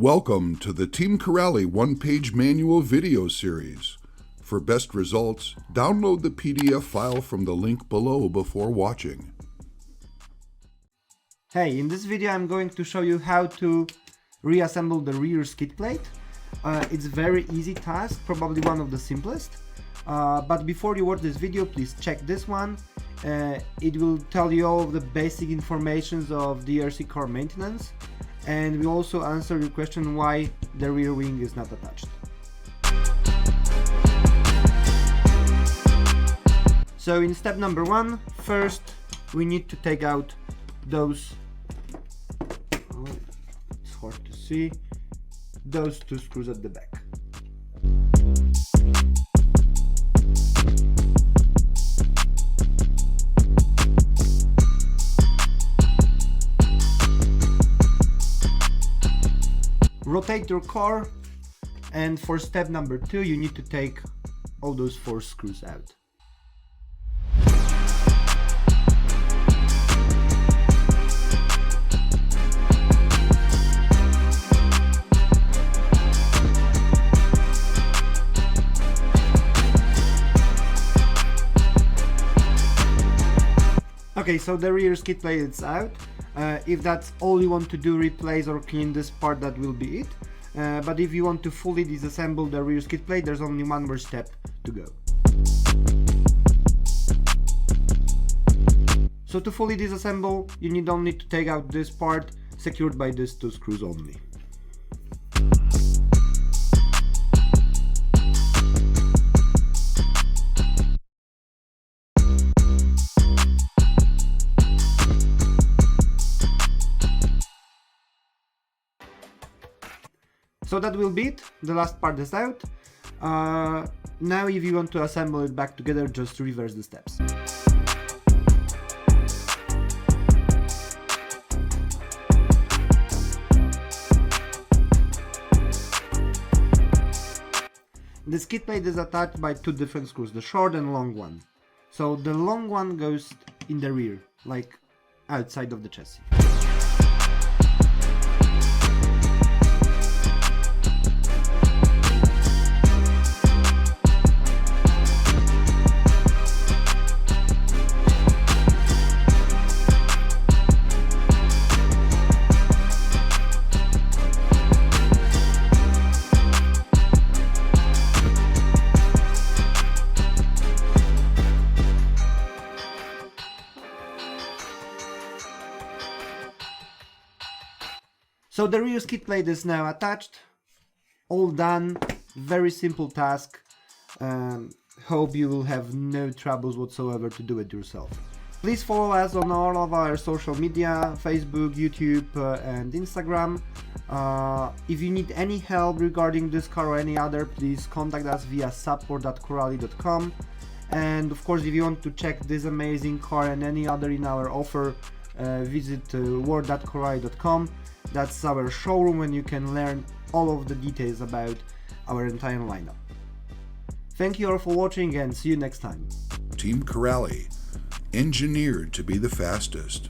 Welcome to the Team Corrali one-page manual video series. For best results, download the PDF file from the link below before watching. Hey, in this video I'm going to show you how to reassemble the rear skid plate. It's a very easy task, probably one of the simplest. But before you watch this video, please check this one. It will tell you all of the basic information of the RC car maintenance, and we'll also answer your question why the rear wing is not attached. So in step number one, first we need to take out those, it's hard to see, those two screws at the back. Rotate your car, and for step number two you need to take all those 4 screws out. Okay, so the rear skid plate is out. If that's all you want to do, replace or clean this part, that will be it. But if you want to fully disassemble the rear skid plate, there's only one more step to go. So to fully disassemble, you need only to take out this part secured by these 2 screws only. So that will be it, the last part is out. Now if you want to assemble it back together, just reverse the steps. The skid plate is attached by 2 different screws, the short and long one. So the long one goes in the rear, like outside of the chassis. So the rear skid plate is now attached, all done, very simple task. Hope you will have no troubles whatsoever to do it yourself. Please follow us on all of our social media, Facebook, YouTube and Instagram. If you need any help regarding this car or any other, please contact us via support@corrali.com. And of course, if you want to check this amazing car and any other in our offer, visit world.corrali.com. That's our showroom, and you can learn all of the details about our entire lineup. Thank you all for watching, and see you next time. Team Corrali, engineered to be the fastest.